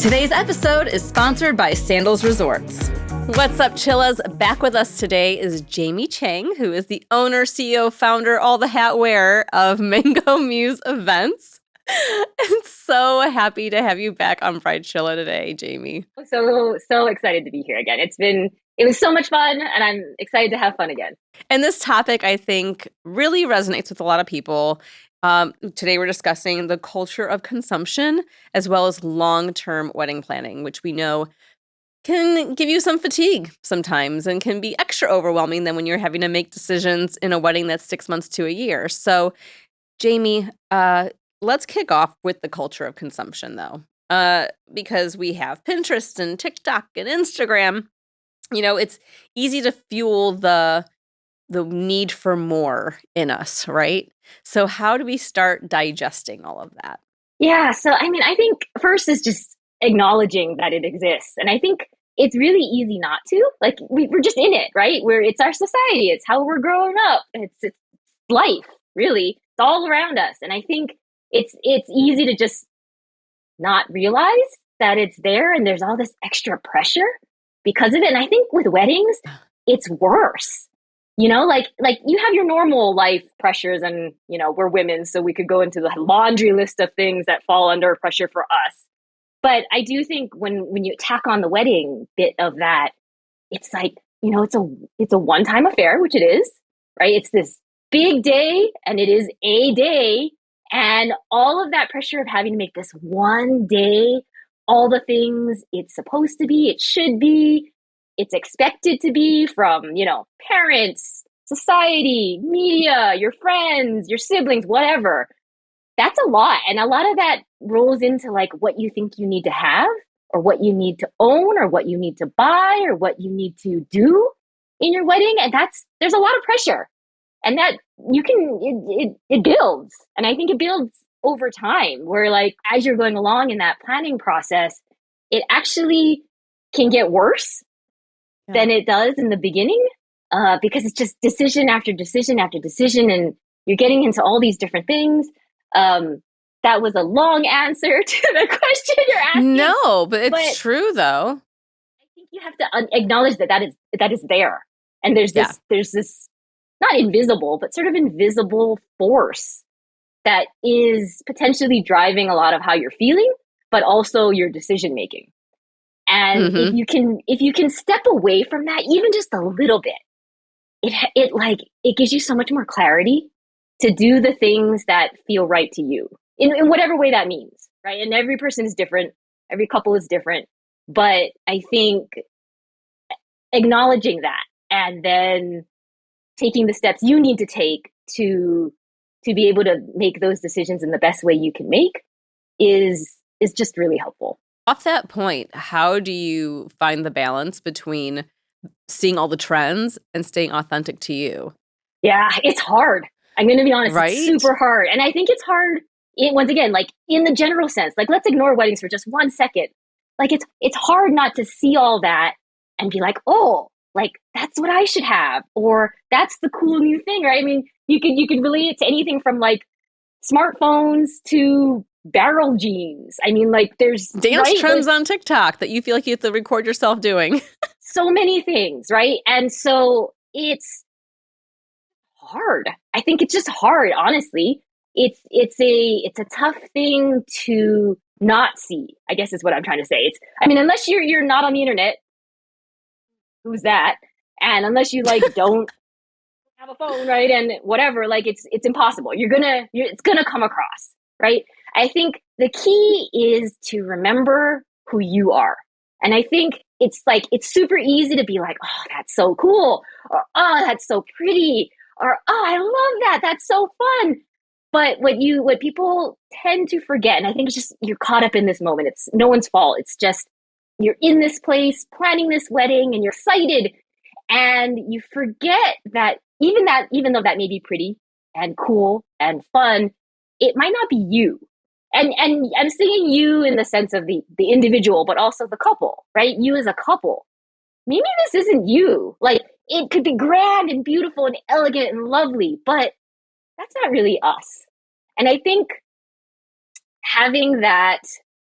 Today's episode is sponsored by Sandals Resorts. What's up, Chillas? Back with us today is Jamie Chang, who is the owner, CEO, founder, all the hat wearer of Mango Muse Events. I'm so happy to have you back on Bridechilla today, Jamie. So excited to be here again. It was so much fun, and I'm excited to have fun again. And this topic, I think, really resonates with a lot of people. Today we're discussing the culture of consumption as well as long-term wedding planning, which we know can give you some fatigue sometimes and can be extra overwhelming than when you're having to make decisions in a wedding that's 6 months to a year. So, Jamie, let's kick off with the culture of consumption, though, because we have Pinterest and TikTok and Instagram. You know, it's easy to fuel the need for more in us, right? So how do we start digesting all of that? Yeah. So, I think first is just acknowledging that it exists. And I think it's really easy not to. Like, we're just in it, right? It's our society. It's how we're growing up. It's life, really. It's all around us. And I think it's easy to just not realize that it's there and there's all this extra pressure because of it. And I think with weddings, it's worse. You know, like you have your normal life pressures and, you know, we're women, so we could go into the laundry list of things that fall under pressure for us. But I do think when you tack on the wedding bit of that, it's like, you know, it's a one-time affair, which it is, right? It's this big day and it is a day. And all of that pressure of having to make this one day, all the things it's supposed to be, it should be, it's expected to be from, you know, parents, society, media, your friends, your siblings, whatever. That's a lot. And a lot of that rolls into like what you think you need to have or what you need to own or what you need to buy or what you need to do in your wedding. And there's a lot of pressure. And that it builds. And I think it builds over time where like as you're going along in that planning process, it actually can get worse than it does in the beginning because it's just decision after decision after decision and you're getting into all these different things. That was a long answer to the question you're asking. No, but it's true though. I think you have to acknowledge that is there. And there's this not invisible, but sort of invisible force that is potentially driving a lot of how you're feeling, but also your decision making. And if you can step away from that, even just a little bit, it gives you so much more clarity to do the things that feel right to you in whatever way that means, right? And every person is different. Every couple is different. But I think acknowledging that and then taking the steps you need to take to be able to make those decisions in the best way you can make is just really helpful. Off that point, how do you find the balance between seeing all the trends and staying authentic to you? Yeah, it's hard. I'm going to be honest, right? It's super hard. And I think it's hard, once again, like in the general sense, like let's ignore weddings for just 1 second. Like it's hard not to see all that and be like, oh, like that's what I should have, or that's the cool new thing, right? I mean, you could relate it to anything from like smartphones to barrel jeans. I mean, like there's dance trends on TikTok that you feel like you have to record yourself doing. So many things, right? And so it's hard. I think it's just hard, honestly. It's a tough thing to not see, I guess is what I'm trying to say. Unless you're not on the internet, who's that? And unless you like don't have a phone, right? And whatever, like it's impossible. It's gonna come across, right? I think the key is to remember who you are. And I think it's super easy to be like, oh, that's so cool. Or, oh, that's so pretty. Or, oh, I love that. That's so fun. But what people tend to forget, and I think it's just, you're caught up in this moment. It's no one's fault. It's just, you're in this place planning this wedding and you're excited and you forget that even though that may be pretty and cool and fun, it might not be you. And I'm saying you in the sense of the individual, but also the couple, right? You as a couple. Maybe this isn't you. Like, it could be grand and beautiful and elegant and lovely, but that's not really us. And I think having that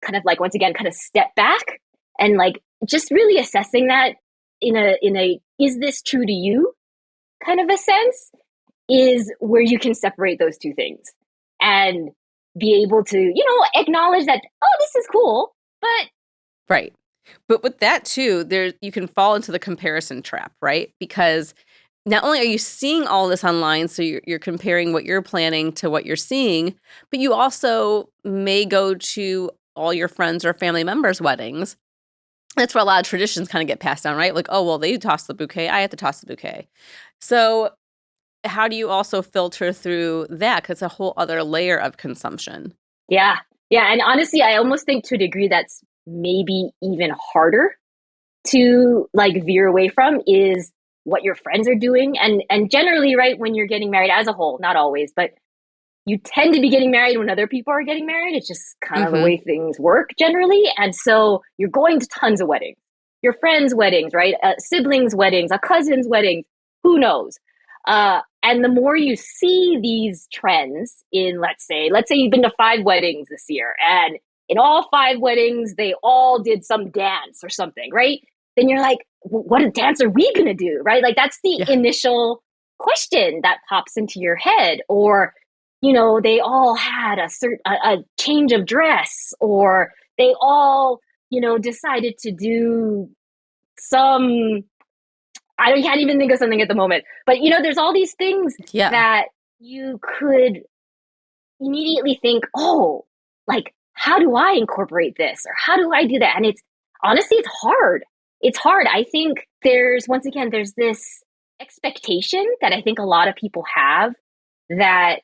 kind of like, once again, kind of step back and like just really assessing that in a is this true to you kind of a sense, is where you can separate those two things and be able to, acknowledge that, oh, this is cool, but Right. But with that too, there you can fall into the comparison trap, right? Because not only are you seeing all this online, so you're comparing what you're planning to what you're seeing, but you also may go to all your friends or family members' weddings. That's where a lot of traditions kind of get passed down, right? Like, oh, well, they toss the bouquet. I have to toss the bouquet. So how do you also filter through that? Because it's a whole other layer of consumption. yeah. Yeah. And honestly, I almost think to a degree that's maybe even harder to like veer away from is what your friends are doing. And generally, right, when you're getting married as a whole, not always, but you tend to be getting married when other people are getting married. It's just kind of the Mm-hmm. way things work generally. And so you're going to tons of weddings, your friends' weddings, right? Siblings' weddings, a cousin's weddings, who knows? And the more you see these trends in, let's say you've been to 5 weddings this year, and in all 5 weddings, they all did some dance or something, right? Then you're like, what dance are we going to do? Right? Like that's the Yeah. initial question that pops into your head. Or, they all had a change of dress, or they all, decided to do some, I can't even think of something at the moment, but there's all these things Yeah. that you could immediately think, oh, like, how do I incorporate this? Or how do I do that? And it's honestly, it's hard. It's hard. I think once again, there's this expectation that I think a lot of people have that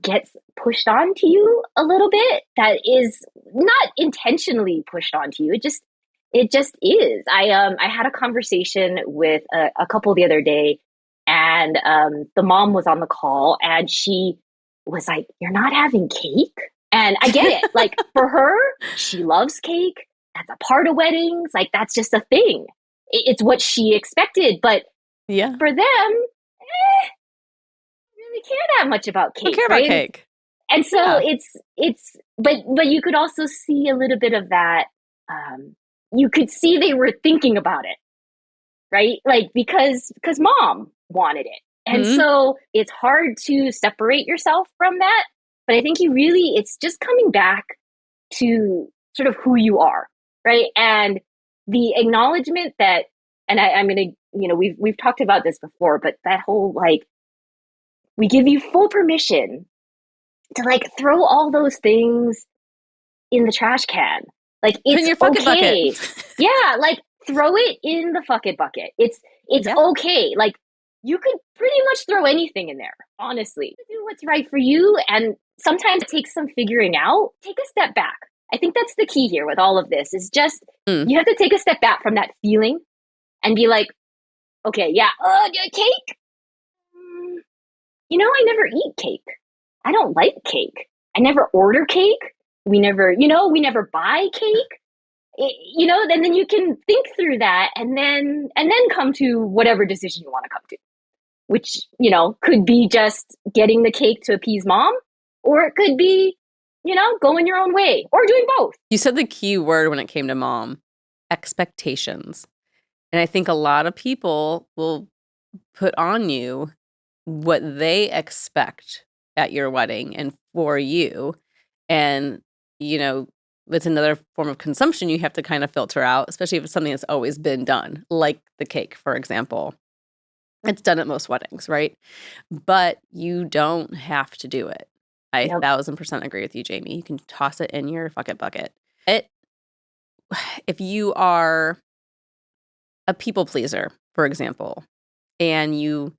gets pushed onto you a little bit, that is not intentionally pushed onto you. It just is. I had a conversation with a couple the other day, and the mom was on the call, and she was like, "You're not having cake?" And I get it. Like for her, she loves cake. That's a part of weddings. Like that's just a thing. It's what she expected. But Yeah. for them, really care that much about I don't cake, care about right? cake. And so Yeah. but you could also see a little bit of that. You could see they were thinking about it, right? Like because mom wanted it, and Hmm. so it's hard to separate yourself from that. But I think it's just coming back to sort of who you are, right? And the acknowledgement that, and I'm gonna, we've talked about this before, but that whole like, we give you full permission to like throw all those things in the trash can. Like Put in it's your fucking bucket. okay. Yeah, like throw it in the fucking bucket. It's Yeah. okay. Like you could pretty much throw anything in there, honestly. Do what's right for you, and sometimes it takes some figuring out. Take a step back. I think that's the key here with all of this, is just Mm. you have to take a step back from that feeling and be like, okay, yeah, cake. Mm, I never eat cake. I don't like cake. I never order cake. We never buy cake. Then you can think through that, and then come to whatever decision you want to come to, which, could be just getting the cake to appease mom, or it could be, going your own way, or doing both. You said the key word when it came to mom, expectations. And I think a lot of people will put on you what they expect at your wedding and for you. And, you know, it's another form of consumption you have to kind of filter out, especially if it's something that's always been done, like the cake, for example. It's done at most weddings, right? But you don't have to do it. I Yep. 1000% agree with you, Jamie. You can toss it in your fuck it bucket. It if you are a people pleaser, for example, and you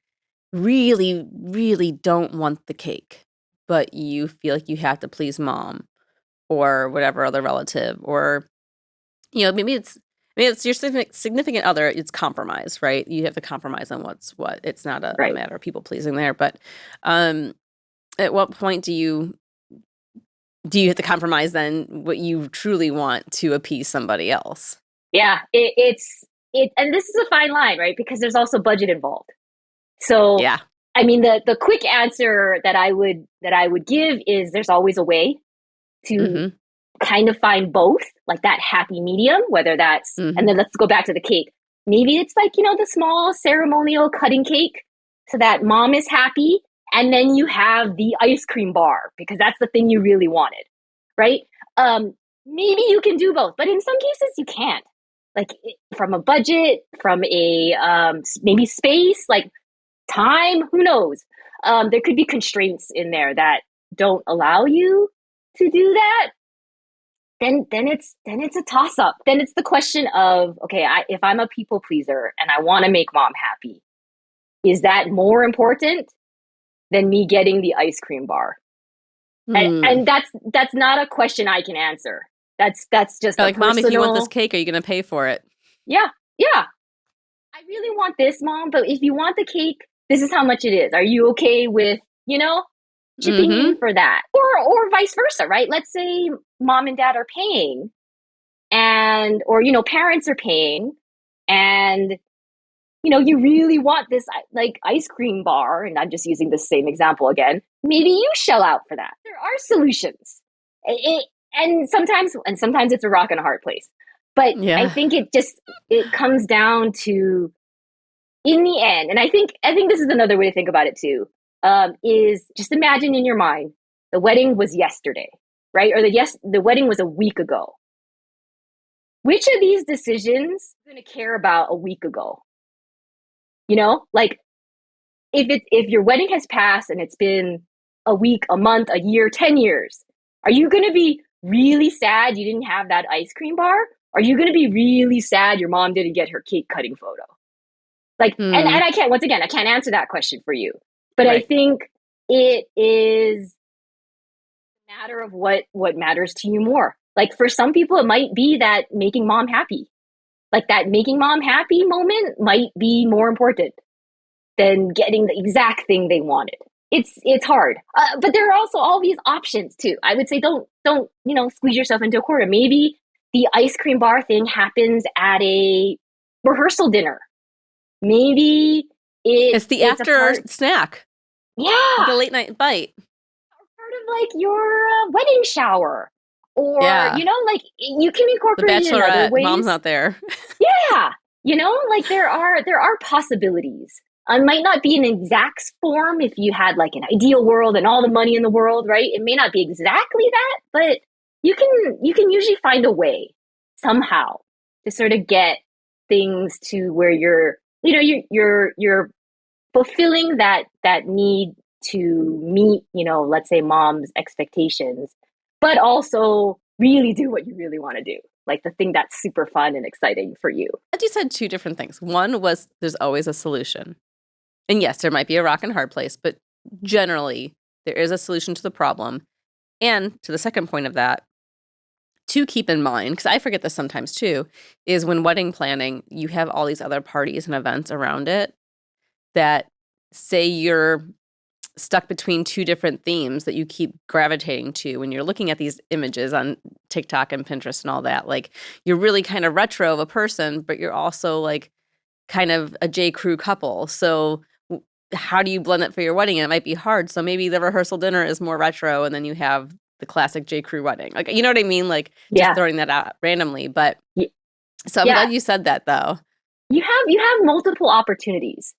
really, really don't want the cake, but you feel like you have to please mom or whatever other relative, or maybe it's your significant other. It's compromise, right? You have to compromise on what's what. It's not a Right. matter of people pleasing there, but um, at what point do you have to compromise then what you truly want to appease somebody else? Yeah. And this is a fine line, right? Because there's also budget involved. So, Yeah. I mean, the quick answer that I would give is there's always a way to Mhm. kind of find both, like that happy medium, whether that's, and Mhm. then let's go back to the cake. Maybe it's like, the small ceremonial cutting cake so that mom is happy. And then you have the ice cream bar because that's the thing you really wanted, right? Maybe you can do both, but in some cases you can't. Like from a budget, from a maybe space, like time, who knows? There could be constraints in there that don't allow you to do that. Then it's a toss up. Then it's the question of, okay, if I'm a people pleaser and I want to make mom happy, is that more important than me getting the ice cream bar? Hmm. And that's not a question I can answer. That's just You're a like, "Mom, if you want this personal, cake, are you gonna pay for it?" yeah, yeah. I really want this, mom, but if you want the cake, this is how much it is. Are you okay with, chipping in Mhm. for that? Or vice versa, right? Let's say mom and dad are paying and or parents are paying and you really want this like ice cream bar, and I'm just using the same example again. Maybe you shell out for that. There are solutions. And sometimes it's a rock and a hard place. But I Yeah. think it comes down to, in the end, and I think this is another way to think about it too, is just imagine in your mind the wedding was yesterday, right? Or the wedding was a week ago. Which of these decisions are going to care about a week ago? Like if your wedding has passed and it's been a week, a month, a year, 10 years, are you going to be really sad you didn't have that ice cream bar? Are you going to be really sad your mom didn't get her cake cutting photo? Like, and Hmm. I can't answer that question for you. But I Right. think it is a matter of what matters to you more. Like for some people, it might be that making mom happy. Like that making mom happy moment might be more important than getting the exact thing they wanted. It's hard, but there are also all these options too. I would say don't squeeze yourself into a corner. Maybe the ice cream bar thing happens at a rehearsal dinner. Maybe It's the it's a after part, snack, like yeah, a late night bite. part of like your wedding shower, or Yeah. like you can The incorporate it in other Bachelorette, mom's ways. not there. Yeah, like there are possibilities. It might not be an exact form if you had like an ideal world and all the money in the world, right? It may not be exactly that, but you can usually find a way somehow to sort of get things to where you're fulfilling that need to meet, let's say mom's expectations, but also really do what you really want to do. Like the thing that's super fun and exciting for you. But you said two different things. One was there's always a solution. And yes, there might be a rock and hard place, but generally there is a solution to the problem. And to the second point of that, to keep in mind, because I forget this sometimes too, is when wedding planning, you have all these other parties and events around it that say you're stuck between two different themes that you keep gravitating to when you're looking at these images on TikTok and Pinterest and all that. Like you're really kind of retro of a person, but you're also like kind of a J. Crew couple. So how do you blend it for your wedding? And it might be hard. So maybe the rehearsal dinner is more retro, and then you have the classic J. Crew wedding. Like, you know what I mean? Like just Yeah. throwing that out randomly. But so I'm Yeah. glad you said that though. You have multiple opportunities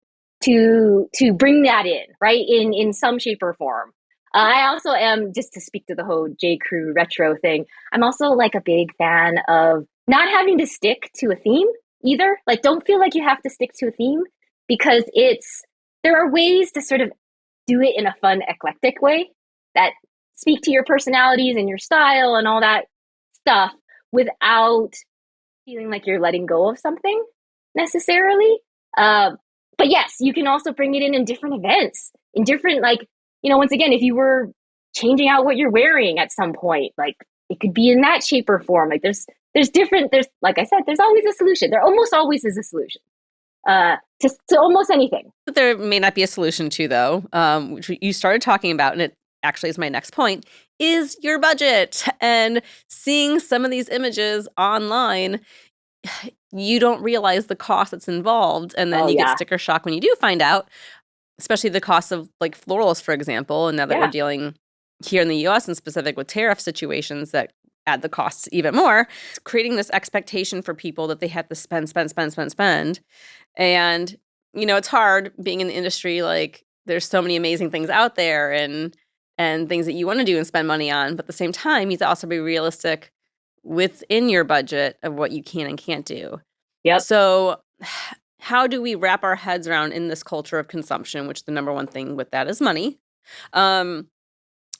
to bring that in, right? In some shape or form. I also am, just to speak to the whole J. Crew retro thing, I'm also like a big fan of not having to stick to a theme either. Like don't feel like you have to stick to a theme, because there are ways to sort of do it in a fun, eclectic way that speak to your personalities and your style and all that stuff without feeling like you're letting go of something necessarily. Uh, but yes, you can also bring it in different events, in different, like, once again, if you were changing out what you're wearing at some point, like it could be in that shape or form. Like there's like I said, there's always a solution. There almost always is a solution to almost anything. But there may not be a solution to, though, which you started talking about, and it actually is my next point, is your budget. And seeing some of these images online, you don't realize the cost that's involved. And then Oh you get yeah, sticker shock when you do find out, especially the cost of like florals, for example. And now that we're yeah, dealing here in the US in specific with tariff situations that add the costs even more, creating this expectation for people that they have to spend, spend, spend, spend, spend. And, it's hard being in the industry. Like, there's so many amazing things out there and things that you want to do and spend money on. But at the same time, you have to also be realistic within your budget of what you can and can't do. Yep. So how do we wrap our heads around in this culture of consumption, which the number one thing with that is money? When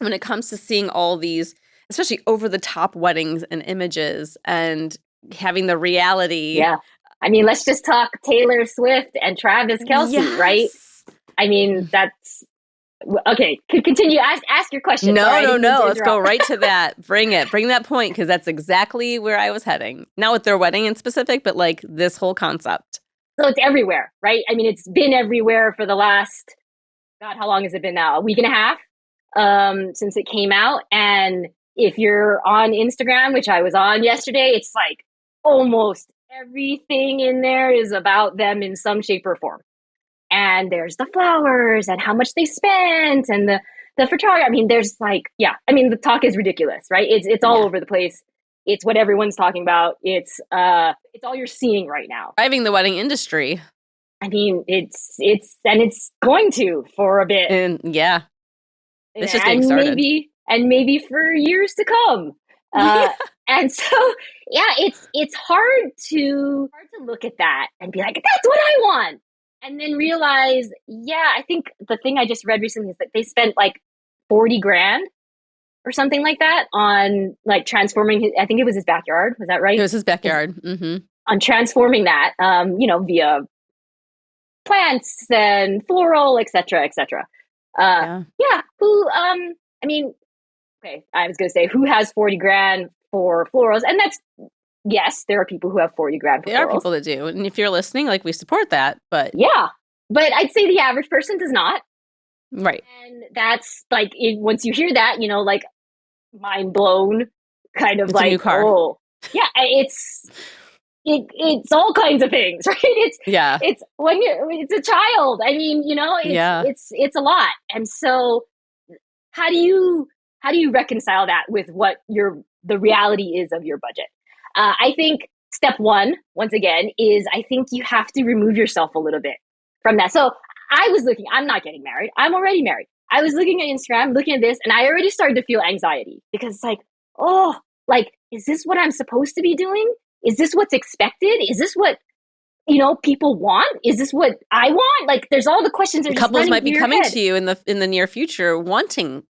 it comes to seeing all these, especially over the top weddings and images and having the reality. Yeah. I mean, let's just talk Taylor Swift and Travis Kelce, right? Yes. I mean, that's okay. Continue. Ask your question. No, Sorry, no. Let's go right to that. Bring that point, because that's exactly where I was heading. Not with their wedding in specific, but like this whole concept. So it's everywhere, right? I mean, it's been everywhere for the last, God, how long has it been now? A week and a half since it came out. And if you're on Instagram, which I was on yesterday, it's like almost everything in there is about them in some shape or form. And there's the flowers and how much they spent and the photography. I mean, there's like, yeah, I mean, the talk is ridiculous, right? It's all over the place. It's what everyone's talking about. It's all you're seeing right now. Driving the wedding industry. I mean, it's going to for a bit. And yeah, it's just getting started. Maybe for years to come. And so, yeah, it's hard to look at that and be like, that's what I want. And then realize, yeah, I think the thing I just read recently is that they spent like 40 grand or something like that on like transforming I think it was his backyard. Was that right? It was his backyard. Mm-hmm. On transforming that, via plants and floral, et cetera, et cetera. Okay, I was going to say, who has 40 grand for florals? And that's, yes, there are people who have 40 grand for florals. There are people that do. And if you're listening, like, we support that, but. Yeah, but I'd say the average person does not. Right. And that's like, once you hear that, like mind blown, kind of, it's like, a new car. Oh, yeah, it's all kinds of things, right? It's when it's a child. I mean, it's a lot. And so how do you reconcile that with what the reality is of your budget? I think step one, once again, is I think you have to remove yourself a little bit from that. So I'm not getting married. I'm already married. I was looking at Instagram, looking at this, and I already started to feel anxiety because it's like, oh, like, is this what I'm supposed to be doing? Is this what's expected? Is this what, people want? Is this what I want? Like, there's all the questions. Couples might be coming to you in the near future wanting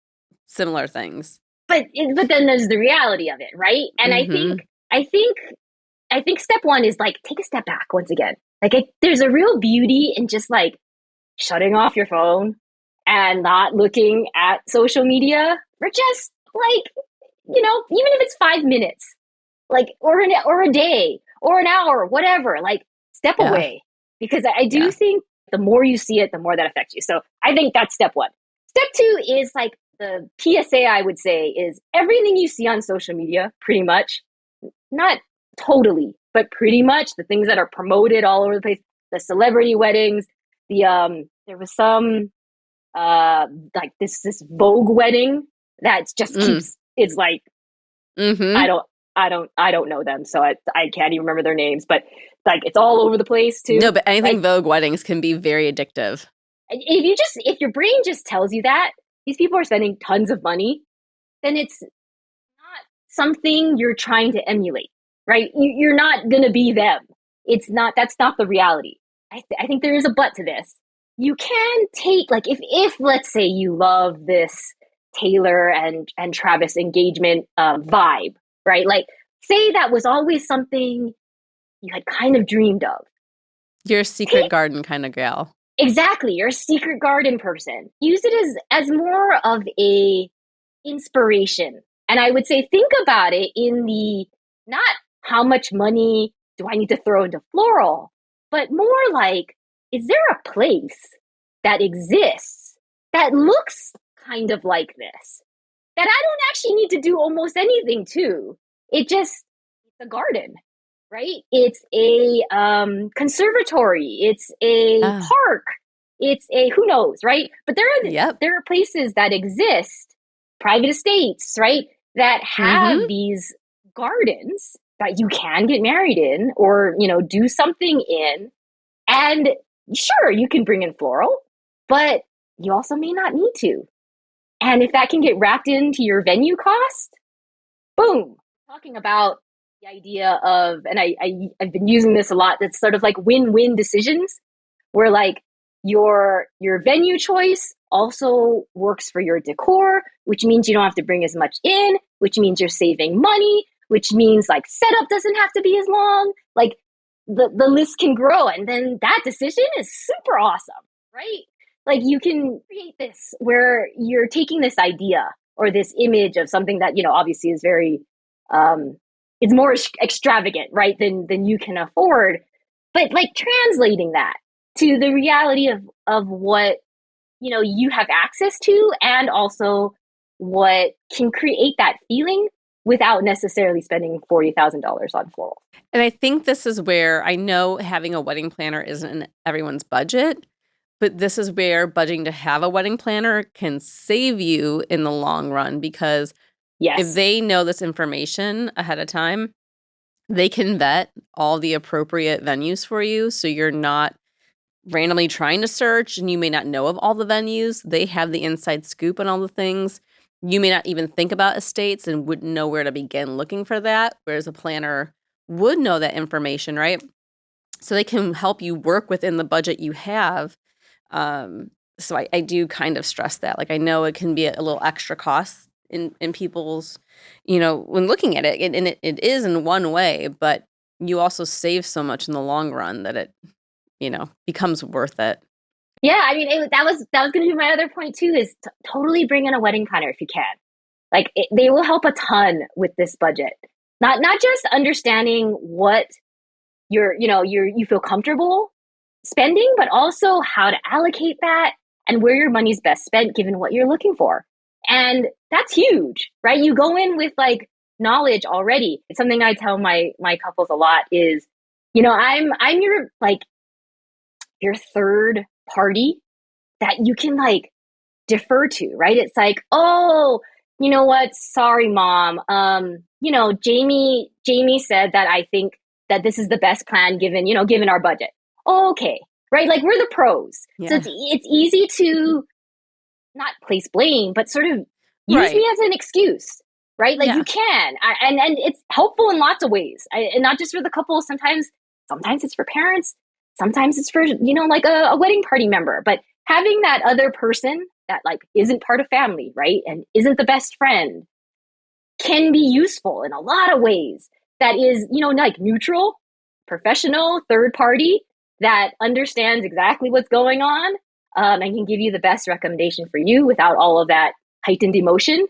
similar things. But then there's the reality of it, right? And Mm-hmm. I think step one is like, take a step back once again. Like, there's a real beauty in just like shutting off your phone and not looking at social media for just like, even if it's 5 minutes, like, or a day or an hour, whatever, like, step away. Because I do think the more you see it, the more that affects you. So I think that's step one. Step two is like, the PSA I would say is everything you see on social media, pretty much, not totally, but pretty much the things that are promoted all over the place, the celebrity weddings, there was some like this Vogue wedding that just keeps, it's like, I don't know them, so I can't even remember their names, but like, it's all over the place too. No, but anything Vogue weddings can be very addictive. If your brain just tells you that these people are spending tons of money, then it's not something you're trying to emulate, right? You're not going to be them. That's not the reality. I think there is a but to this. You can take, like, if let's say you love this Taylor and Travis engagement vibe, right? Like, say that was always something you had kind of dreamed of. You're a secret garden kind of gal. Exactly. You're a secret garden person. Use it as more of a inspiration. And I would say, think about it in the, not how much money do I need to throw into floral, but more like, is there a place that exists that looks kind of like this, that I don't actually need to do almost anything to? It's a garden. Right? It's a conservatory. It's a park. It's a who knows, right? But there are places that exist, private estates, right? That have these gardens that you can get married in or, do something in. And sure, you can bring in floral, but you also may not need to. And if that can get wrapped into your venue cost, boom. Talking about the idea of, and I've been using this a lot, that's sort of like win-win decisions where like your venue choice also works for your decor, which means you don't have to bring as much in, which means you're saving money, which means like setup doesn't have to be as long. Like the list can grow, and then that decision is super awesome, right? Like you can create this where you're taking this idea or this image of something that, obviously is very it's more extravagant, right, than you can afford, but like translating that to the reality of what you have access to, and also what can create that feeling without necessarily spending $40,000 on floral. And I think this is where I know having a wedding planner isn't in everyone's budget, but this is where budgeting to have a wedding planner can save you in the long run, because if Yes. they know this information ahead of time, they can vet all the appropriate venues for you, so you're not randomly trying to search and you may not know of all the venues. They have the inside scoop on all the things. You may not even think about estates and wouldn't know where to begin looking for that, whereas a planner would know that information, right? So they can help you work within the budget you have. So I do kind of stress that. Like, I know it can be a little extra cost in people's, when looking at it, and it is in one way, but you also save so much in the long run that it, becomes worth it. Yeah, I mean, that was going to be my other point too. Is totally bring in a wedding planner if you can. Like they will help a ton with this budget. Not just understanding what you feel comfortable spending, but also how to allocate that and where your money's best spent given what you're looking for. And that's huge, right? You go in with like knowledge already. It's something I tell my couples a lot is, I'm your like your third party that you can like defer to, right? It's like, oh, you know what? Sorry, mom. Jamie said that I think that this is the best plan given our budget. Oh, okay. Right? Like we're the pros. So Yeah. it's easy to not place blame, but sort of use me Right. as an excuse, right? Like Yeah. you can. And it's helpful in lots of ways. And not just for the couple. Sometimes it's for parents. Sometimes it's for, like a wedding party member. But having that other person that like isn't part of family, right? And isn't the best friend can be useful in a lot of ways. That is, like neutral, professional, third party that understands exactly what's going on, and can give you the best recommendation for you without all of that heightened emotion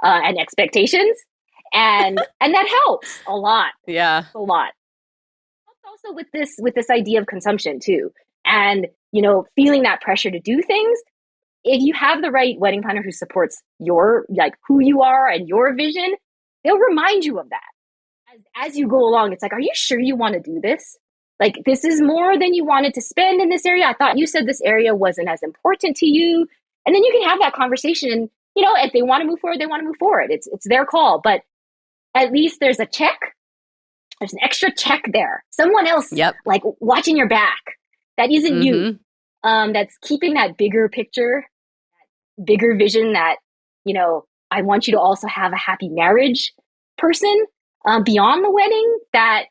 and expectations. And that helps a lot, Yeah. a lot. Also with this idea of consumption too, and feeling that pressure to do things. If you have the right wedding planner who supports your like who you are and your vision, they'll remind you of that as you go along. It's like, are you sure you want to do this? Like, this is more than you wanted to spend in this area. I thought you said this area wasn't as important to you. And then you can have that conversation. And, if they want to move forward, they want to move forward. It's their call. But at least there's a check. There's an extra check there. Someone else, Yep. like, watching your back. That isn't you. Mm-hmm. That's keeping that bigger picture, that bigger vision that, I want you to also have a happy marriage person beyond the wedding that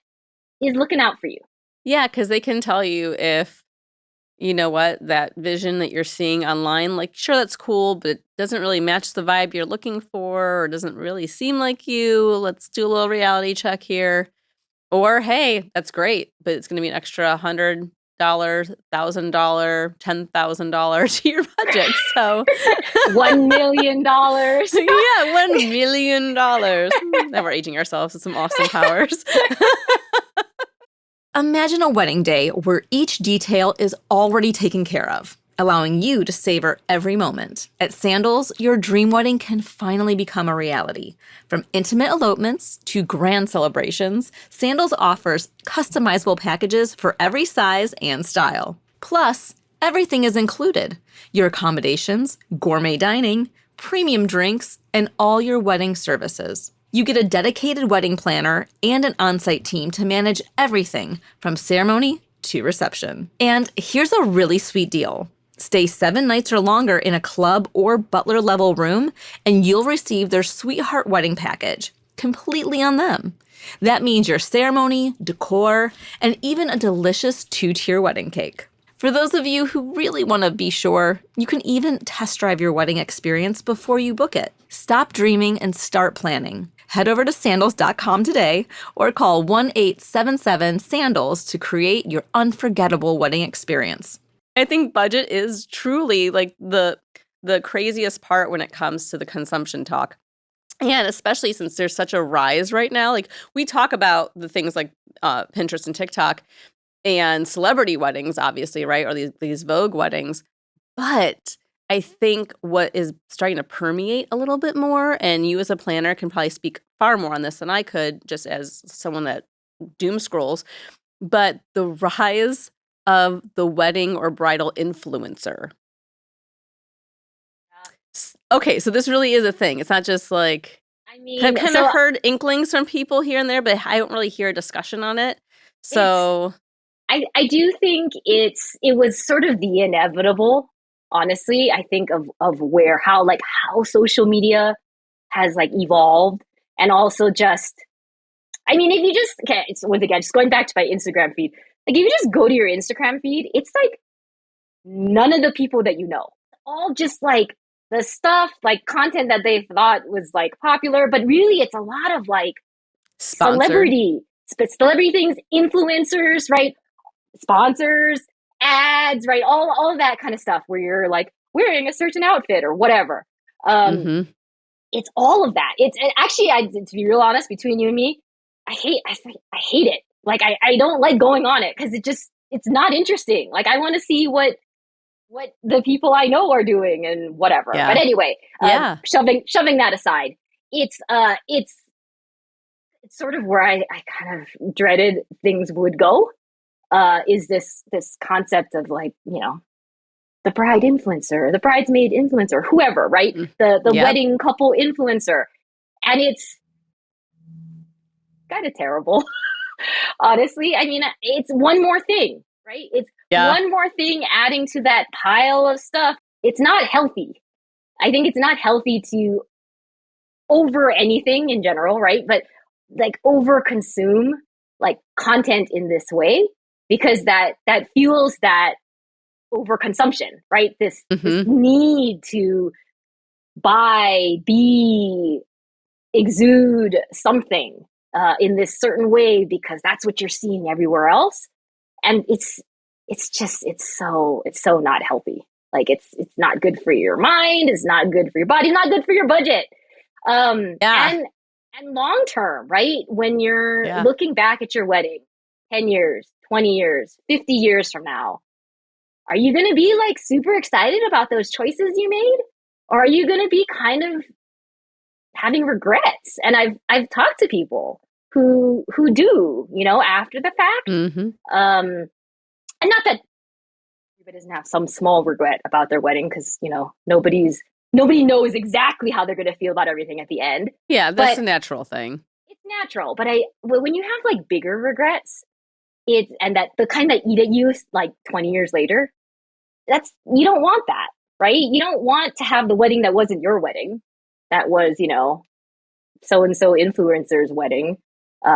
is looking out for you. Yeah, because they can tell you if, that vision that you're seeing online, like, sure, that's cool, but it doesn't really match the vibe you're looking for, or doesn't really seem like you. Let's do a little reality check here. Or, hey, that's great, but it's going to be an extra $100, $1,000, $10,000 to your budget. So, $1 million. yeah, $1 million. Now we're aging ourselves with some Austin Powers. Imagine a wedding day where each detail is already taken care of, allowing you to savor every moment. At Sandals, your dream wedding can finally become a reality. From intimate elopements to grand celebrations, Sandals offers customizable packages for every size and style. Plus, everything is included: your accommodations, gourmet dining, premium drinks, and all your wedding services. You get a dedicated wedding planner and an on-site team to manage everything from ceremony to reception. And here's a really sweet deal. Stay 7 nights or longer in a club or butler level room, and you'll receive their Sweetheart Wedding Package, completely on them. That means your ceremony, decor, and even a delicious 2-tier wedding cake. For those of you who really want to be sure, you can even test drive your wedding experience before you book it. Stop dreaming and start planning. Head over to sandals.com today or call 1-877-SANDALS to create your unforgettable wedding experience. I think budget is truly like the craziest part when it comes to the consumption talk. And especially since there's such a rise right now, like we talk about the things like Pinterest and TikTok and celebrity weddings, obviously, right? Or these Vogue weddings. But I think what is starting to permeate a little bit more, and you as a planner can probably speak far more on this than I could, just as someone that doom scrolls, but the rise of the wedding or bridal influencer. Okay, so this really is a thing. It's not just like, I've kind of heard inklings from people here and there, but I don't really hear a discussion on it. So I do think it was sort of the inevitable, honestly. I think of how social media has like evolved, and also just, I mean, if you just, okay, it's once again, just going back to my Instagram feed, like if you just go to your Instagram feed, it's like none of the people that you know, all just like the stuff, like content that they thought was like popular, but really it's a lot of like celebrity things, influencers, right? Sponsors, ads, right? All of that kind of stuff where you're like wearing a certain outfit or whatever. It's all of that. It's actually, to be real honest, between you and me, I hate it. Like I don't like going on it because it's not interesting. Like I want to see what the people I know are doing and whatever. Yeah. But anyway, shoving that aside, it's sort of where I kind of dreaded things would go. Is this concept of like, you know, the bride influencer, the bridesmaid influencer, whoever, right? The wedding couple influencer. And it's kind of terrible, honestly. I mean, it's one more thing, right? It's one more thing adding to that pile of stuff. It's not healthy. I think it's not healthy to over anything in general, right? But like over consume like content in this way, because that fuels that overconsumption, right? This need to buy, be, exude something in this certain way because that's what you're seeing everywhere else, and it's so not healthy. Like it's not good for your mind, it's not good for your body, not good for your budget. And long term, right? When you're looking back at your wedding 10 years, 20 years, 50 years from now, are you going to be like super excited about those choices you made? Or are you going to be kind of having regrets? And I've talked to people who do, you know, after the fact. And not that everybody doesn't have some small regret about their wedding, because, you know, nobody knows exactly how they're going to feel about everything at the end. Yeah, that's a natural thing. It's natural. But when you have like bigger regrets, that the kind that eat at you like 20 years later, you don't want that, right? You don't want to have the wedding that wasn't your wedding. That was, you know, so-and-so influencer's wedding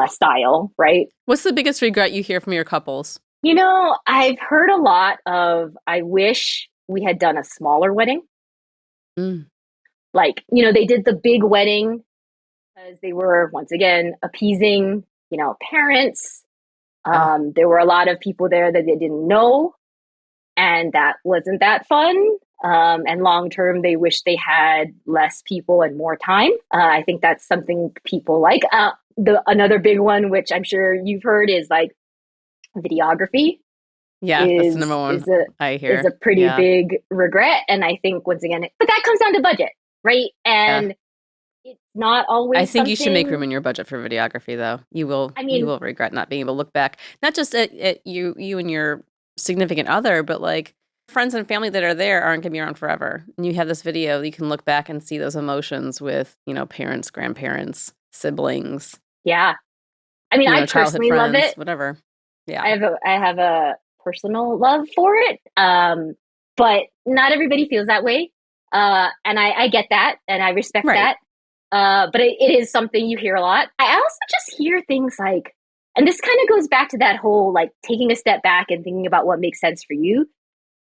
style, right? What's the biggest regret you hear from your couples? You know, I've heard a lot of, I wish we had done a smaller wedding. Like, you know, they did the big wedding because they were, once again, appeasing, you know, parents. There were a lot of people there that they didn't know, and that wasn't that fun. And long term, they wish they had less people and more time. I think that's something people like. Another big one, which I'm sure you've heard, is like videography. Yeah, that's the number one I hear. Is a pretty big regret. And I think, once again, but that comes down to budget, right? And it's not always. I think you should make room in your budget for videography, though. You will regret not being able to look back, not just at you and your significant other, but like friends and family that are there aren't going to be around forever. And you have this video, you can look back and see those emotions with, you know, parents, grandparents, siblings, Yeah. I mean, I childhood personally love friends, it. whatever. Yeah. I have a personal love for it. But not everybody feels that way. And I get that and I respect Right. that. But it is something you hear a lot. I also just hear things like, and this kind of goes back to that whole like taking a step back and thinking about what makes sense for you.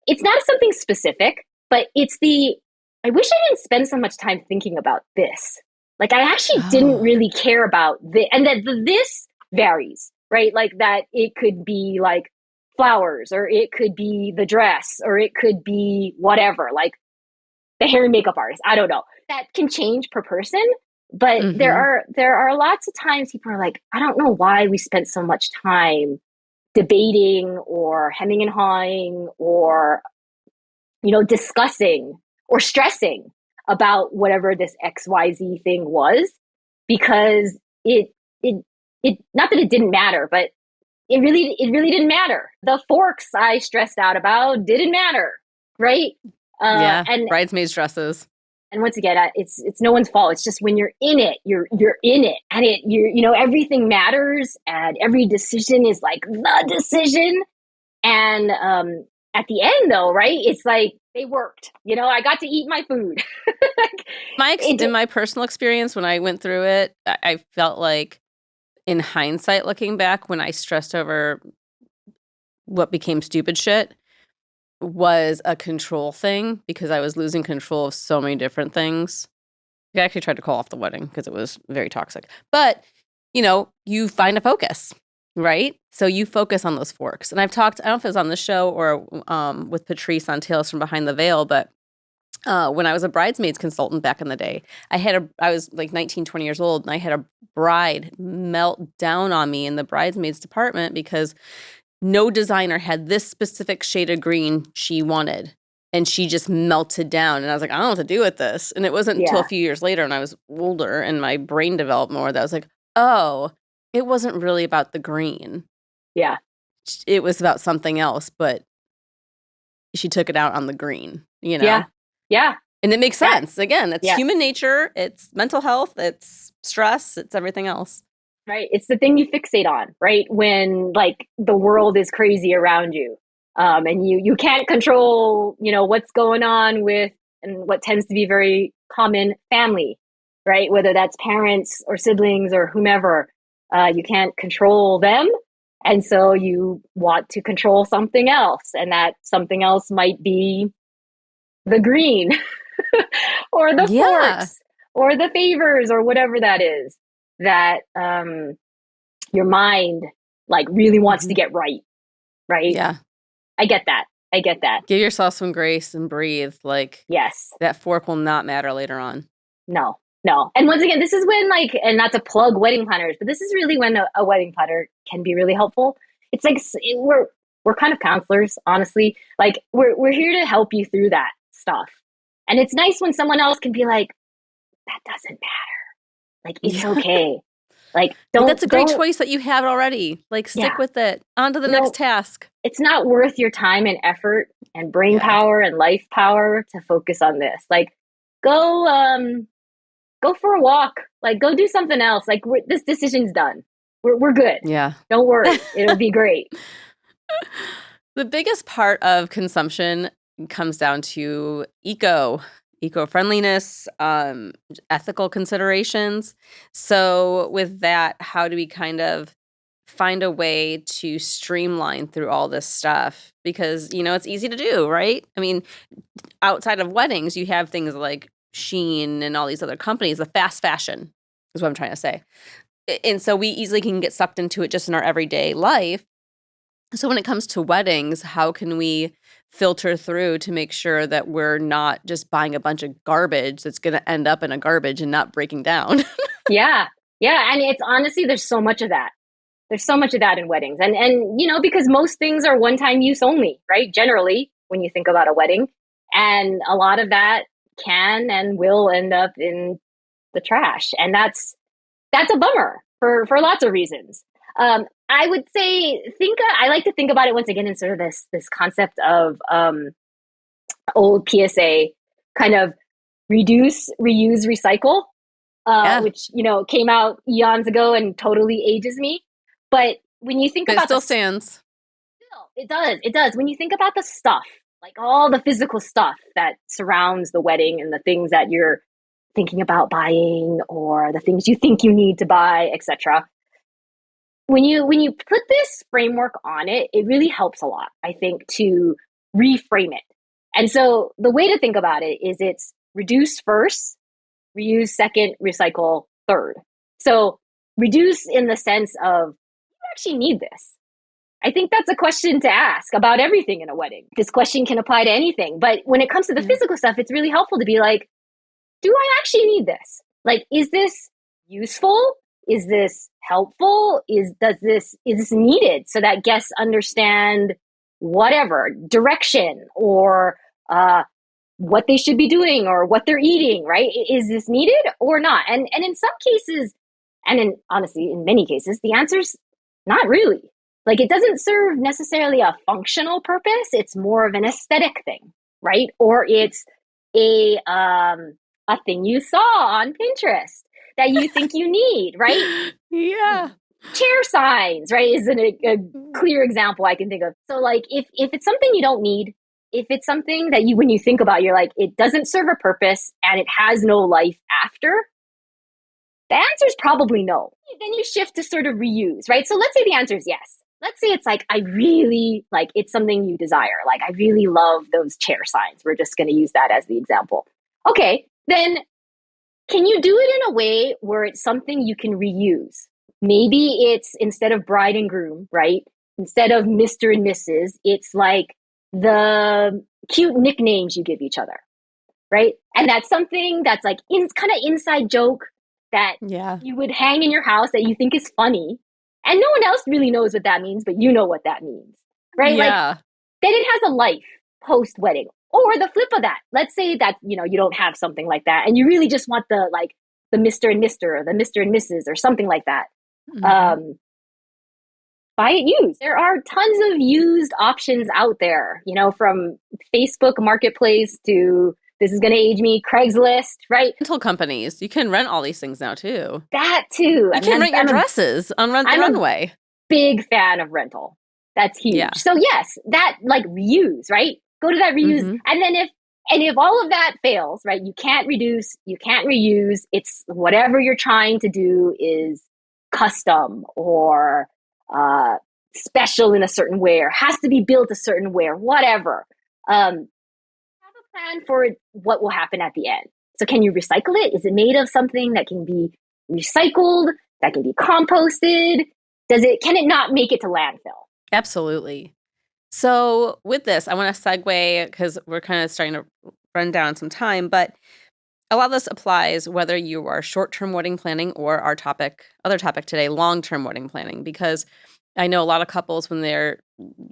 It's not something specific, but it's I wish I didn't spend so much time thinking about this. Like I actually didn't Oh. really care about this, and that this varies, right? Like that it could be like flowers, or it could be the dress, or it could be whatever, like the hair and makeup artist. I don't know. That can change per person, but Mm-hmm. there are lots of times people are like, I don't know why we spent so much time debating or hemming and hawing or discussing or stressing about whatever this XYZ thing was, because it not that it didn't matter, but it really didn't matter. The forks I stressed out about didn't matter, right? Yeah. And Bridesmaids dresses. once again, it's no one's fault. It's just when you're in it, you're in it, and everything matters, and every decision is like the decision. And at the end, though, right? It's like they worked. I got to eat my food. Like, In it, my personal experience, when I went through it, I felt like, in hindsight, looking back, when I stressed over what became stupid shit, was a control thing because I was losing control of so many different things. I actually tried to call off the wedding because it was very toxic. But, you find a focus, right? So you focus on those forks. And I've talked, I don't know if it was on the show or with Patrice on Tales from Behind the Veil, but when I was a bridesmaids consultant back in the day, I was like 19, 20 years old, and I had a bride melt down on me in the bridesmaids department because no designer had this specific shade of green she wanted. And she just melted down. And I was like, I don't know what to do with this. And it wasn't until a yeah, few years later, and I was older and my brain developed more, that I was like, oh, it wasn't really about the green. yeah, It was about something else, but she took it out on the green, yeah, yeah. And it makes That sense. Again, it's yes, human nature, it's mental health, it's stress, it's everything else. right. It's the thing you fixate on, right? When like the world is crazy around you, and you can't control, what's going on with and what tends to be very common family, right? Whether that's parents or siblings or whomever, you can't control them, and so you want to control something else, and that something else might be the green or the Yeah. forks or the favors or whatever that is that your mind like really wants to Mhm. get right, right? Yeah. I get that. I get that. Give yourself some grace and breathe. Like, Yes. that fork will not matter later on. No. No. And once again, this is when like, and not to plug wedding planners, but this is really when a wedding planner can be really helpful. It's like we're kind of counselors, honestly. Like we're here to help you through that stuff. And it's nice when someone else can be like, that doesn't matter. Like it's Yeah. okay. Like Like, that's a great don't choice that you have already. Like, stick yeah. with it. On to the You next know, task. it's not worth your time and effort and brain Yeah. power and life power to focus on this. Like go go for a walk. Like go do something else. Like this decision's done. We're good. Yeah. Don't worry. It'll be great. The biggest part of consumption comes down to eco-friendliness, ethical considerations. So with that, how do we kind of find a way to streamline through all this stuff? Because, it's easy to do, right? I mean, outside of weddings, you have things like Shein and all these other companies, the fast fashion is what I'm trying to say. And so we easily can get sucked into it just in our everyday life. So when it comes to weddings, how can we filter through to make sure that we're not just buying a bunch of garbage that's going to end up in a garbage and not breaking down? Yeah. Yeah. And it's honestly, there's so much of that. There's so much of that in weddings. And because most things are one-time use only, right? Generally, when you think about a wedding. And a lot of that can and will end up in the trash. And that's a bummer for lots of reasons. I would say I like to think about it once again in sort of this concept of old PSA kind of reduce, reuse, recycle. Yeah, which, came out eons ago and totally ages me. But when you think but it about the still stands. still, it does. When you think about the stuff, like all the physical stuff that surrounds the wedding and the things that you're thinking about buying or the things you think you need to buy, etc. When you put this framework on it, it really helps a lot, I think, to reframe it. And so the way to think about it is it's reduce first, reuse second, recycle third. So reduce in the sense of you actually need this. I think that's a question to ask about everything in a wedding. This question can apply to anything. But when it comes to the Yeah. physical stuff, it's really helpful to be like, do I actually need this? Like, is this useful? Is this helpful? Is this needed so that guests understand whatever direction or what they should be doing or what they're eating, right? Is this needed or not? And in some cases, and in honestly, in many cases, the answer's not really. Like it doesn't serve necessarily a functional purpose. It's more of an aesthetic thing, right? Or it's a thing you saw on Pinterest that you think you need, right? Yeah. Chair signs, right, is a clear example I can think of. So like if it's something you don't need, if it's something that you when you think about, you're like, it doesn't serve a purpose and it has no life after, the answer is probably no. Then you shift to sort of reuse, right? So let's say the answer is yes. Let's say it's like, I really like it's something you desire. Like, I really love those chair signs. We're just going to use that as the example. Okay, then can you do it in a way where it's something you can reuse? Maybe it's instead of bride and groom, right? Instead of Mr. and Mrs., it's like the cute nicknames you give each other, right? And that's something that's like kind of inside joke that Yeah. you would hang in your house that you think is funny. And no one else really knows what that means, but you know what that means, right? Like, Yeah. then it has a life post wedding. Or the flip of that. Let's say that, you don't have something like that and you really just want the Mr. and Mr. or the Mr. and Mrs. or something like that. Mhm. Um, buy it used. There are tons of used options out there, from Facebook Marketplace to, this is going to age me, Craigslist, right? Rental companies, you can rent all these things now too. That too. I You mean, can I'm rent your I'm a dresses on Rent the I'm a Runway. big fan of rental. That's Yeah. huge. So yes, that like reuse, right? Go to that reuse. Mhm. And then if all of that fails, right, you can't reduce, you can't reuse, it's whatever you're trying to do is custom or special in a certain way or has to be built a certain way or whatever. Have a plan for what will happen at the end. So can you recycle it? Is it made of something that can be recycled, that can be composted? Can it not make it to landfill? Absolutely. So with this, I want to segue because we're kind of starting to run down some time, but a lot of this applies whether you are short-term wedding planning or our other topic today, long-term wedding planning, because I know a lot of couples when they're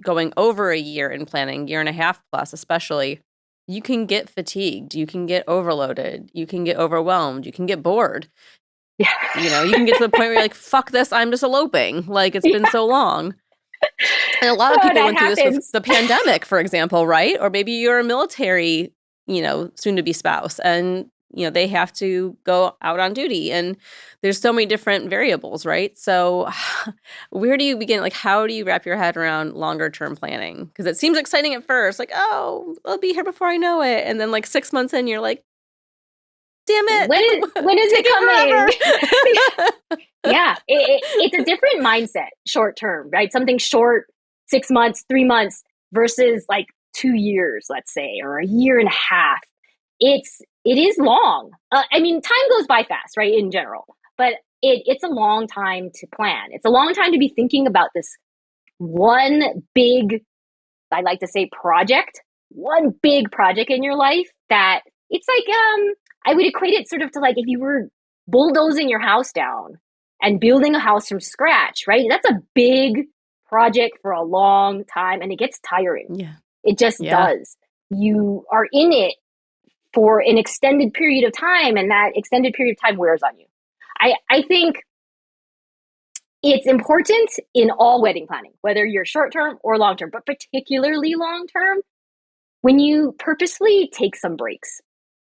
going over a year in planning, year and a half plus especially, you can get fatigued, you can get overloaded, you can get overwhelmed, you can get bored. Yeah. You can get to the point where you're like, fuck this, I'm just eloping. Like, it's been Yeah. so long. And a lot of Oh, people that went through this with happens. the pandemic, for example, right? Or maybe you're a military, soon to be spouse, and, they have to go out on duty. And there's so many different variables, right? So, where do you begin? Like, how do you wrap your head around longer term planning? Because it seems exciting at first, like, oh, I'll be here before I know it. And then, like, 6 months in, you're like, damn it, When is it taking coming? forever. Yeah, it's a different mindset, short term, right? Something short, 6 months, 3 months versus like 2 years, let's say, or a year and a half. It is long. I mean, time goes by fast, right? In general, but it's a long time to plan. It's a long time to be thinking about this one big, I like to say, project, one big project in your life that it's like, I would equate it sort of to like if you were bulldozing your house down and building a house from scratch, right? That's a big project for a long time and it gets tiring. Yeah. It just Yeah. does. You are in it for an extended period of time and that extended period of time wears on you. I think it's important in all wedding planning, whether you're short term or long term, but particularly long term, when you purposely take some breaks.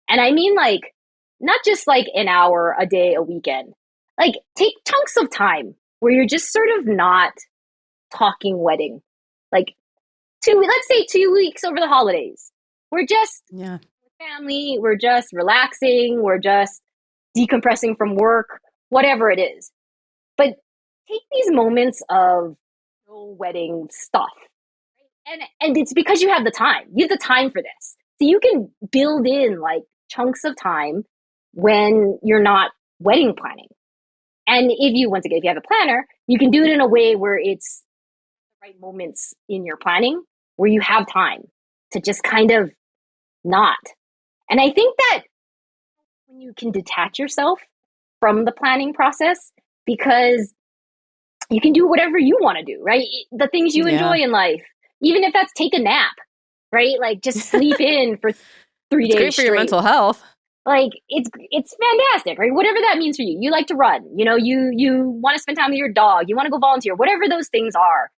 And I mean like not just like an hour, a day, a weekend. Like take chunks of time where you're just sort of not talking wedding. Like let's say 2 weeks over the holidays. We're just Yeah. family, we're just relaxing, we're just decompressing from work, whatever it is. But take these moments of no wedding stuff. And it's because you have the time. You have the time for this. So you can build in like chunks of time when you're not wedding planning. And if you, once again, if you have a planner, you can do it in a way where it's the right moments in your planning where you have time to just kind of not. And I think that when you can detach yourself from the planning process, because you can do whatever you want to do, right? The things you enjoy Yeah. in life, even if that's take a nap, right? Like just sleep in for 3 days It's great for your straight. mental health. Like it's fantastic, right? Whatever that means for you. You like to run, you want to spend time with your dog, you want to go volunteer, whatever those things are.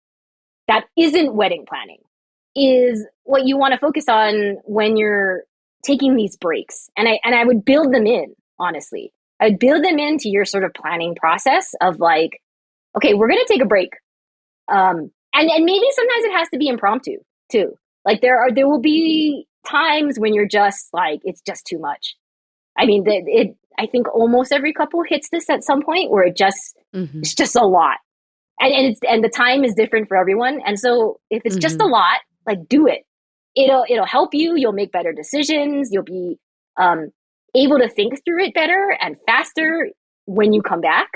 That isn't wedding planning. Is what you want to focus on when you're taking these breaks. And I would build them in, honestly. I'd build them into your sort of planning process of like, okay, we're gonna take a break. And maybe sometimes it has to be impromptu too. Like there will be times when you're just like it's just too much. I mean, I think almost every couple hits this at some point where Hmm. it's just a lot, and the time is different for everyone. And so if it's just a Hmm. lot, like do it. It'll help you. You'll make better decisions. You'll be um, able to think through it better and faster when you come back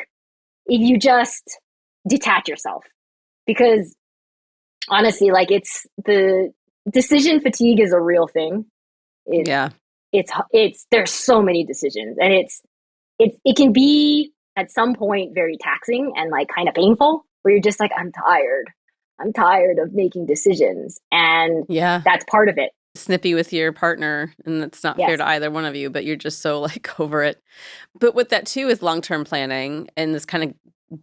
if you just detach yourself. Because honestly, like it's the decision fatigue is a real thing. It Yeah. it's there's so many decisions, and it can be at some point very taxing and like kind of painful where you're just like I'm tired of making decisions, and Yeah. that's part of it. Snippy with your partner, and it's not fair Yes. to either one of you, but you're just so like over it. But with that too is long-term planning, and this kind of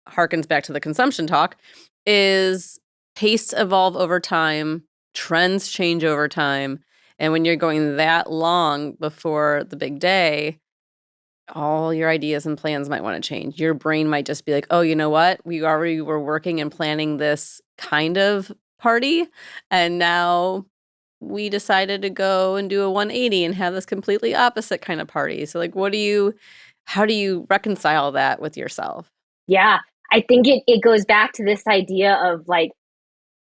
harkens back to the consumption talk, is tastes evolve over time, trends change over time. And when you're going that long before the big day, all your ideas and plans might want to change. Your brain might just be like, oh, you know what? We already were working and planning this kind of party. And now we decided to go and do a 180 and have this completely opposite kind of party. So, like, how do you reconcile that with yourself? Yeah. I think it goes back to this idea of like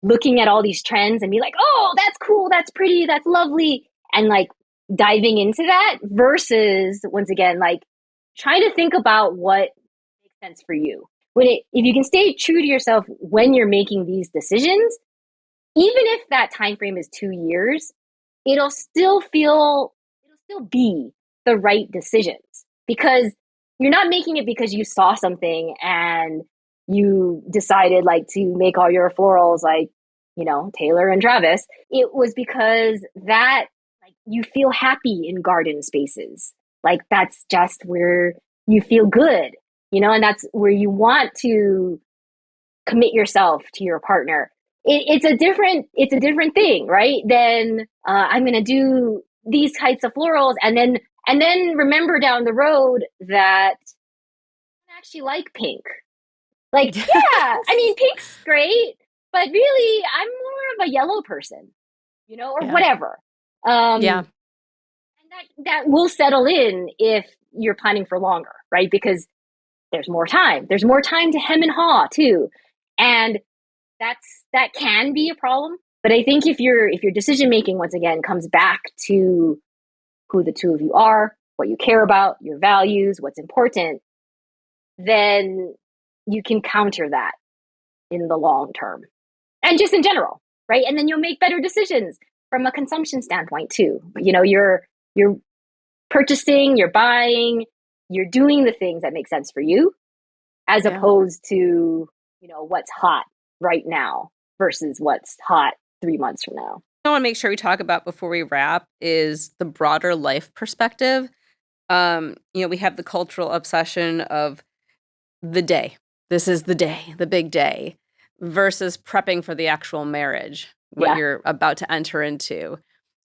looking at all these trends and be like, oh, that's cool, that's pretty, that's lovely, and like diving into that versus once again, like trying to think about what makes sense for you. If you can stay true to yourself when you're making these decisions, even if that time frame is 2 years, it'll still be the right decisions because you're not making it because you saw something and you decided like to make all your florals like Taylor and Travis. It was because that like you feel happy in garden spaces, like that's just where you feel good, and that's where you want to commit yourself to your partner. It's a different thing, right? Then I'm going to do these types of florals, and then remember down the road that I actually like pink. Like, yeah, I Yes. mean, pink's great, but really, I'm more of a yellow person, or Yeah. whatever. Um, Yeah. and that will settle in if you're planning for longer, right? Because there's more time. There's more time to hem and haw too, and that can be a problem. But I think if your decision making once again comes back to who the two of you are, what you care about, your values, what's important, then you can counter that in the long term and just in general, right? And then you'll make better decisions from a consumption standpoint too. You're purchasing, you're buying, you're doing the things that make sense for you as Yeah. opposed to what's hot right now versus what's hot 3 months from now. I want to make sure we talk about before we wrap is the broader life perspective. We have the cultural obsession of the day. This is the day, the big day, versus prepping for the actual marriage, what Yeah. you're about to enter into.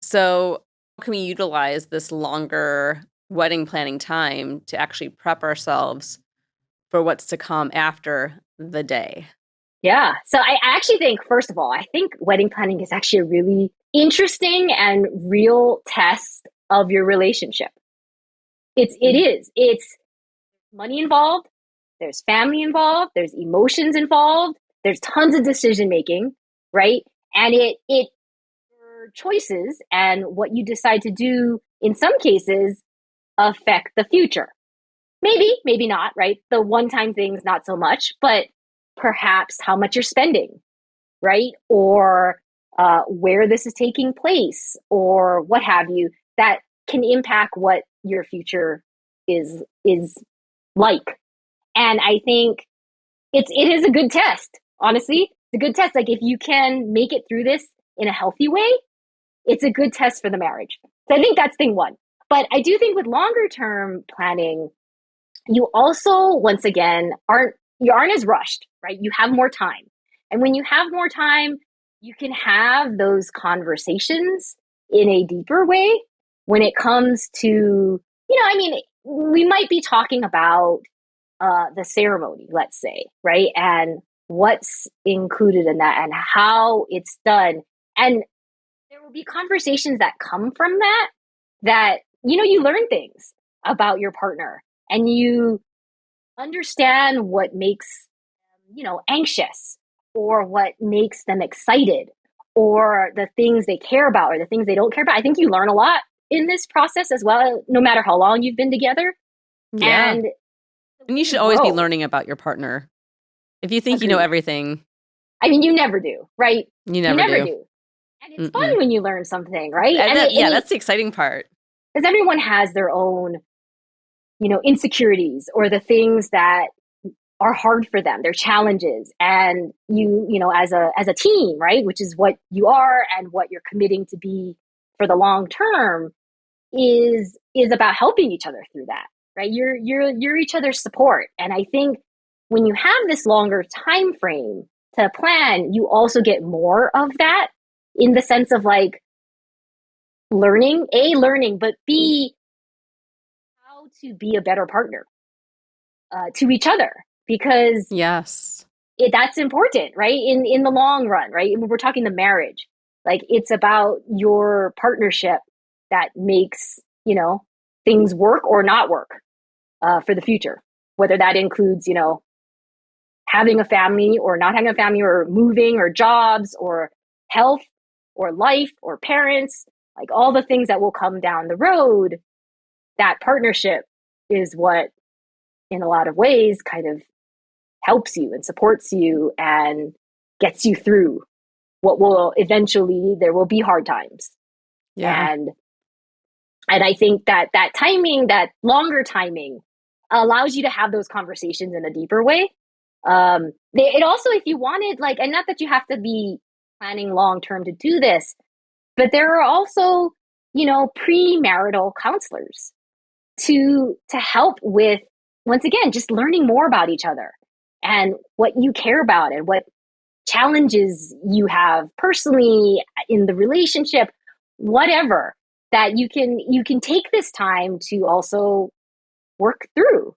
So, how can we utilize this longer wedding planning time to actually prep ourselves for what's to come after the day. Yeah. So I actually think, first of all, I think wedding planning is actually a really interesting and real test of your relationship. It Mm. is. It's money involved, there's family involved, there's emotions involved, there's tons of decision making, right? And it your choices and what you decide to do in some cases affect the future. Maybe, maybe not, right? The one time things, not so much, but perhaps how much you're spending, right? Or where this is taking place, or what have you, that can impact what your future is like. And I think it is a good test. Honestly, it's a good test. Like if you can make it through this in a healthy way, it's a good test for the marriage. So I think that's thing one. But I do think with longer term planning, you also once again aren't as rushed, right? You have more time. And when you have more time, you can have those conversations in a deeper way when it comes to, I mean, we might be talking about the ceremony, let's say, right? And what's included in that and how it's done. And there will be conversations that come from that, you learn things about your partner and you understand what makes them, anxious or what makes them excited or the things they care about or the things they don't care about. I think you learn a lot in this process as well, no matter how long you've been together. Yeah. And the And way you you should always be grow. learning about your partner. If you think you know Agreed. everything, I mean, you never do, right? you You never never do. do. And it's fun Mm-mm. when you learn something, right? And that's the exciting part. Because everyone has their own, insecurities or the things that are hard for them, their challenges. And as a team, right, which is what you are and what you're committing to be for the long term, is about helping each other through that, right? You're each other's support. And I think when you have this longer time frame to plan, you also get more of that in the sense of like learning, but B, how to be a better partner to each other because Yes. that's important, right? In the long run, right? When we're talking the marriage, like it's about your partnership that makes things work or not work for the future. Whether that includes having a family or not having a family, or moving, or jobs, or health, or life, or parents, like all the things that will come down the road. That partnership is what, in a lot of ways, kind of helps you and supports you and gets you through what will eventually there will be hard times. Yeah. And I think that timing, that longer timing, allows you to have those conversations in a deeper way. It also, if you wanted, like, and not that you have to be planning long term to do this, but there are also premarital counselors to help with, once again, just learning more about each other and what you care about and what challenges you have personally in the relationship, whatever, that you can take this time to also work through,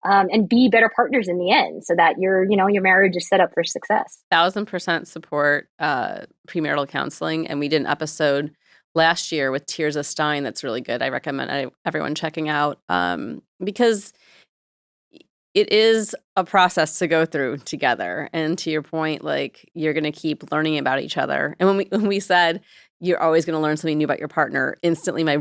and be better partners in the end, so that your marriage is set up for success. 1,000% support premarital counseling. And we did an episode last year with Tears of Stein that's really good. I recommend everyone checking out because it is a process to go through together. And to your point, like you're going to keep learning about each other. And when we said you're always going to learn something new about your partner, instantly my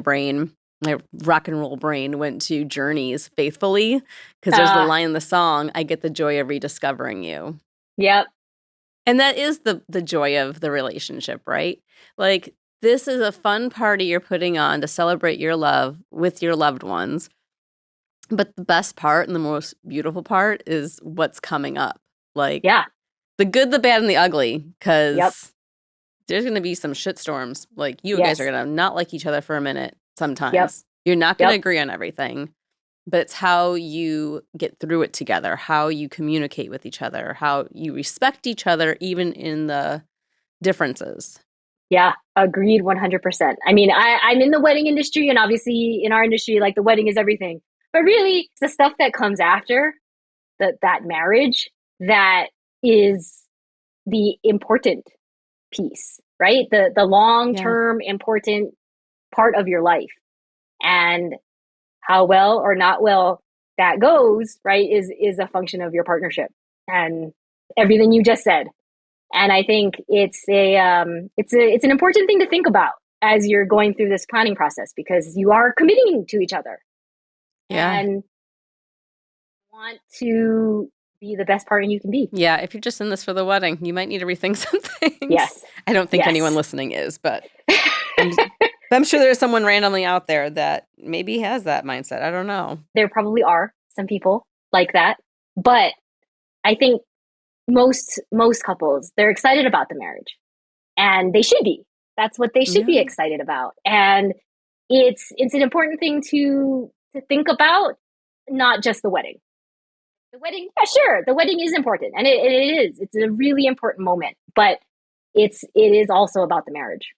rock and roll brain went to Journey's Faithfully, because there's the uh line in the song, I get the joy of rediscovering you. yep. And that is the joy of the relationship, right? Like this is a fun party you're putting on to celebrate your love with your loved ones. But the best part and the most beautiful part is what's coming up. Like Yeah. the good, the bad, and the ugly, Yep. because there's going to be some shit storms. Like you guys are Yes. going to not like each other for a minute Yep. sometimes. You're not going to Yep. agree on everything, but it's how you get through it together, how you communicate with each other, how you respect each other, even in the differences. Yeah, agreed 100%. I mean, I'm in the wedding industry, and obviously in our industry, like the wedding is everything. But really, it's the stuff that comes after that marriage that is the important piece, right? The long Yeah. term important part of your life. And how well or not well that goes, right, is a function of your partnership and everything you just said. And I think it's an important thing to think about as you're going through this planning process, because you are committing to each other Yeah. and want to be the best partner you can be. Yeah. If you're just in this for the wedding, you might need to rethink some things. Yes. I don't think anyone Yes. listening is, but I'm, but I'm sure there's someone randomly out there that maybe has that mindset. I don't know. There probably are some people like that, but I think most couples, they're excited about the marriage, and they should be. That's what they should be Yeah. excited about. And it's an important thing to think about, not just the wedding. The wedding, yeah, sure, the wedding is important, and it is. It's a really important moment, but it is also about the marriage,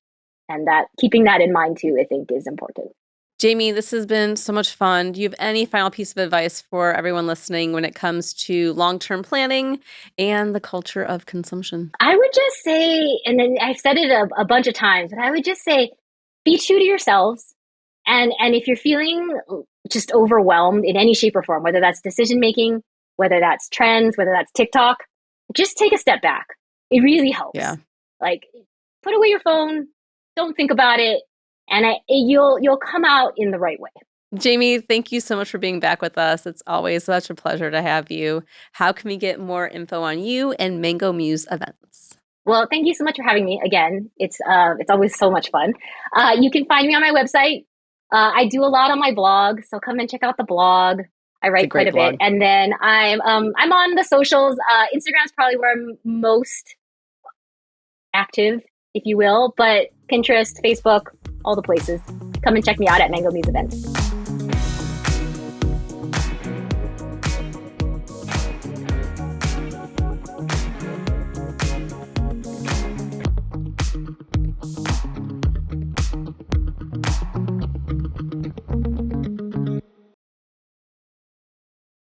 and that keeping that in mind too, I think, is important. Jamie, this has been so much fun. Do you have any final piece of advice for everyone listening when it comes to long-term planning and the culture of consumption? I would just say, and then I've said it a bunch of times, but I would just say, be true to yourselves. And if you're feeling just overwhelmed in any shape or form, whether that's decision making, whether that's trends, whether that's TikTok, just take a step back. It really Yeah. helps. Like, put away your phone, don't think about it, and you'll come out in the right way. Jamie, thank you so much for being back with us. It's always such a pleasure to have you. How can we get more info on you and Mango Muse events? Well, thank you so much for having me again. It's always so much fun. You can find me on my website. I do a lot on my blog, so come and check out the blog. I It's a write quite great a bit, blog. and then I'm on the socials. Instagram's probably where I'm most active, if you will, but Pinterest, Facebook, all the places. Come and check me out at Mango Muse Events.